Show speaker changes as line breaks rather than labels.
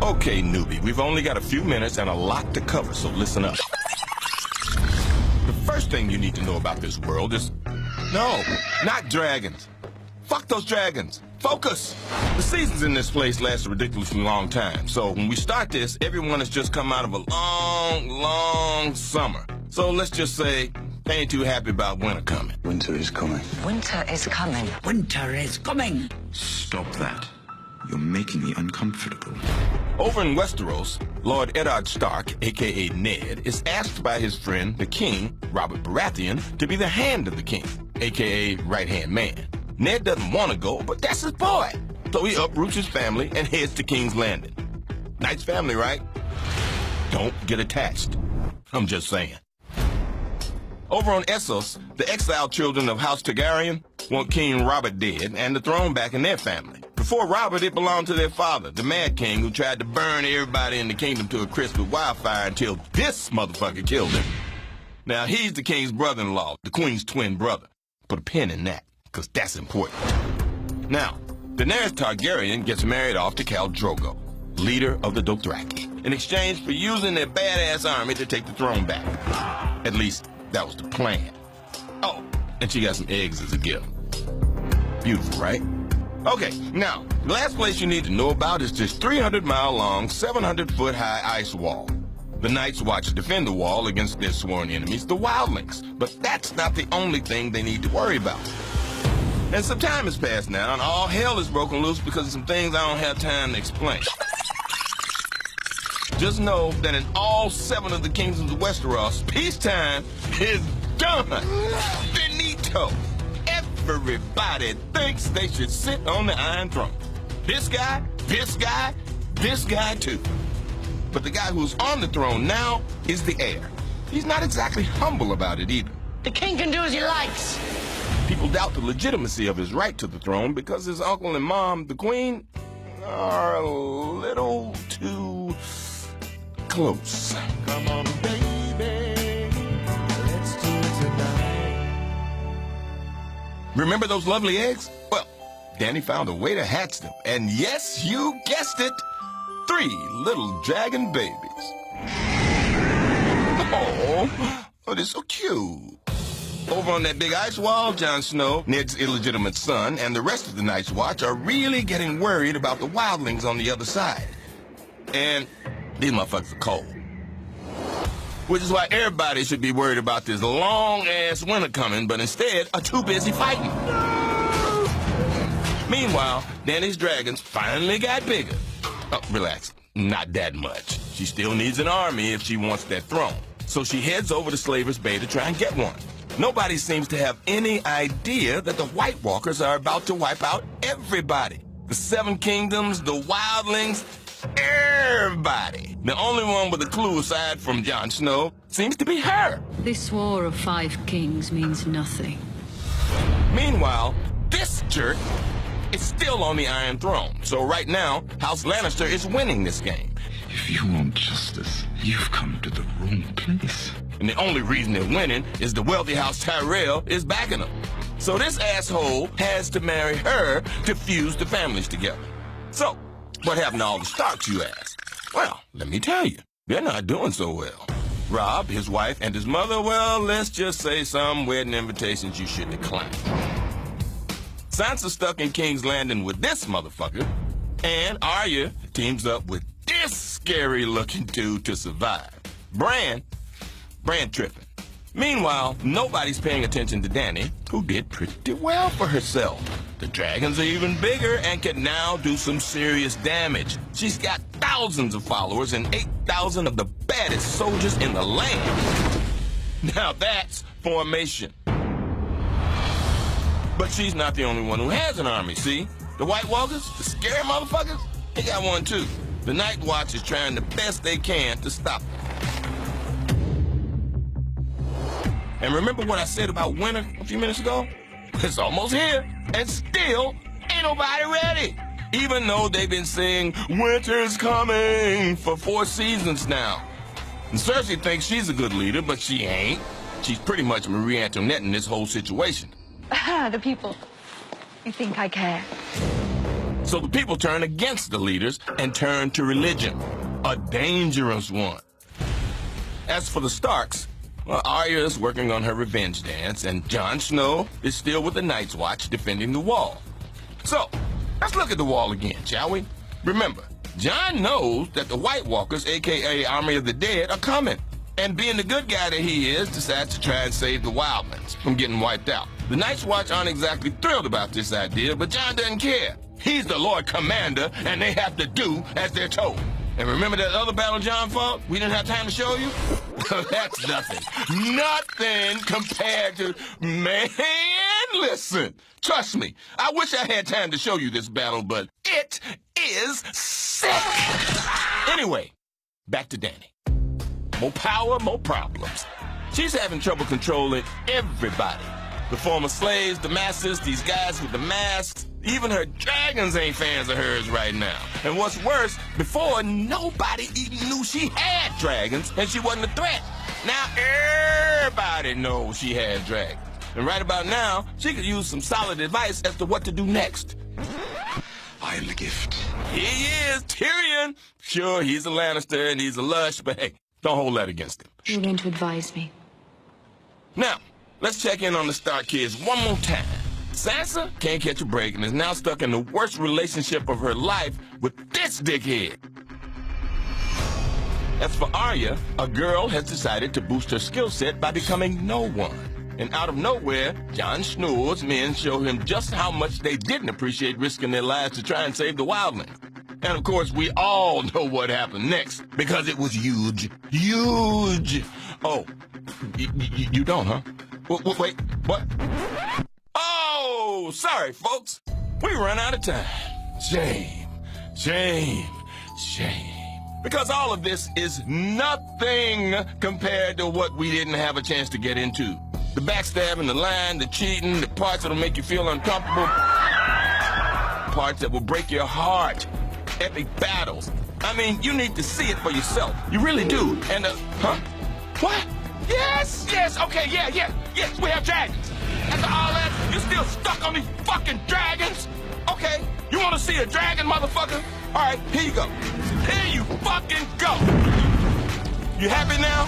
Okay, newbie, we've only got a few minutes and a lot to cover, so listen up. The first thing you need to know about this world is... No, not dragons. Fuck those dragons. Focus! The seasons in this place last a ridiculously long time, so when we start this, everyone has just come out of a long summer. So let's just say, they ain't too happy about winter coming.
Winter is coming.
Winter is coming.
Winter is coming.
Stop that. You're making me uncomfortable.
Over in Westeros, Lord Eddard Stark, a.k.a. Ned, is asked by his friend, the king, Robert Baratheon, to be the hand of the king, a.k.a. right-hand man. Ned doesn't want to go, but that's his boy. So he uproots his family and heads to King's Landing. Nice family, right? Don't get attached. I'm just saying. Over on Essos, the exiled children of House Targaryen want King Robert dead and the throne back in their family. Before Robert, it belonged to their father, the Mad King, who tried to burn everybody in the kingdom to a crisp with wildfire until this motherfucker killed him. Now, he's the king's brother-in-law, the queen's twin brother. Put a pin in that, because that's important. Now, Daenerys Targaryen gets married off to Khal Drogo, leader of the Dothraki, in exchange for using their badass army to take the throne back. At least, that was the plan. Oh, and she got some eggs as a gift. Beautiful, right? Okay, now, the last place you need to know about is this 300-mile-long, 700-foot-high ice wall. The Night's Watch defend the wall against their sworn enemies, the Wildlings. But that's not the only thing they need to worry about. And some time has passed now, and all hell has broken loose because of some things I don't have time to explain. Just know that in all 7 of the kingdoms of Westeros, peacetime is done. Finito. Everybody thinks they should sit on the Iron Throne. This guy, this guy, this guy too. But the guy who's on the throne now is the heir. He's not exactly humble about it either.
The king can do as he likes.
People doubt the legitimacy of his right to the throne because his uncle and mom, the queen, are a little too close.
Come on, baby, let's do it tonight.
Remember those lovely eggs? Well, Danny found a way to hatch them. And yes, you guessed it, 3 little dragon babies. Oh, they're so cute. Over on that big ice wall, Jon Snow, Ned's illegitimate son, and the rest of the Night's Watch are really getting worried about the wildlings on the other side. And these motherfuckers are cold. Which is why everybody should be worried about this long-ass winter coming, but instead are too busy fighting. No! Meanwhile, Dany's dragons finally got bigger. Oh, relax. Not that much. She still needs an army if she wants that throne. So she heads over to Slaver's Bay to try and get one. Nobody seems to have any idea that the White Walkers are about to wipe out everybody. The 7 kingdoms, the wildlings, everybody. The only one with a clue aside from Jon Snow seems to be her.
This war of 5 kings means nothing.
Meanwhile, this jerk is still on the Iron Throne. So right now, House Lannister is winning this game.
If you want justice, you've come to the wrong place.
And the only reason they're winning is the wealthy House Tyrell is backing them. So this asshole has to marry her to fuse the families together. So, what happened to all the Starks, you ask? Well, let me tell you, they're not doing so well. Robb, his wife, and his mother, well, let's just say some wedding invitations you should decline. Sansa's stuck in King's Landing with this motherfucker, and Arya teams up with this scary-looking dude to survive. Bran tripping. Meanwhile, nobody's paying attention to Dany, who did pretty well for herself. The dragons are even bigger and can now do some serious damage. She's got thousands of followers and 8,000 of the baddest soldiers in the land. Now that's formation. But she's not the only one who has an army, see? The White Walkers, the scary motherfuckers, they got one too. The Night Watch is trying the best they can to stop them. And remember what I said about winter a few minutes ago? It's almost here, and still ain't nobody ready. Even though they've been saying, winter's coming for 4 seasons now. And Cersei thinks she's a good leader, but she ain't. She's pretty much Marie Antoinette in this whole situation.
The people. You think I care?
So the people turn against the leaders and turn to religion, a dangerous one. As for the Starks, well, Arya is working on her revenge dance, and Jon Snow is still with the Night's Watch defending the wall. So, let's look at the wall again, shall we? Remember, Jon knows that the White Walkers, a.k.a. Army of the Dead, are coming. And being the good guy that he is, decides to try and save the wildlings from getting wiped out. The Night's Watch aren't exactly thrilled about this idea, but Jon doesn't care. He's the Lord Commander, and they have to do as they're told. And remember that other battle Jon fought? We didn't have time to show you? That's nothing. Nothing compared to... Man, listen. Trust me. I wish I had time to show you this battle, but it is sick. Anyway, back to Dany. More power, more problems. She's having trouble controlling everybody. The former slaves, the masters, these guys with the masks. Even her dragons ain't fans of hers right now. And what's worse, before, nobody even knew she had dragons, and she wasn't a threat. Now everybody knows she has dragons. And right about now, she could use some solid advice as to what to do next.
I am the gift.
He is, Tyrion. Sure, he's a Lannister and he's a lush, but hey, don't hold that against him.
You're going to advise me.
Now, let's check in on the Stark kids one more time. Sansa can't catch a break and is now stuck in the worst relationship of her life with this dickhead. As for Arya, a girl has decided to boost her skill set by becoming no one. And out of nowhere, Jon Snow's men show him just how much they didn't appreciate risking their lives to try and save the wildlings. And of course, we all know what happened next, because it was huge. Huge! Oh, you don't, huh? Wait, what? Oh, sorry, folks. We run out of time. Shame, shame, shame. Because all of this is nothing compared to what we didn't have a chance to get into. The backstabbing, the lying, the cheating, the parts that'll make you feel uncomfortable, parts that will break your heart, epic battles. I mean, you need to see it for yourself. You really do. And, huh? What? Yes, okay, yes, we have dragons. After all that, you still stuck on these fucking dragons? Okay, you want to see a dragon, motherfucker? All right, here you go. Here you fucking go. You happy now?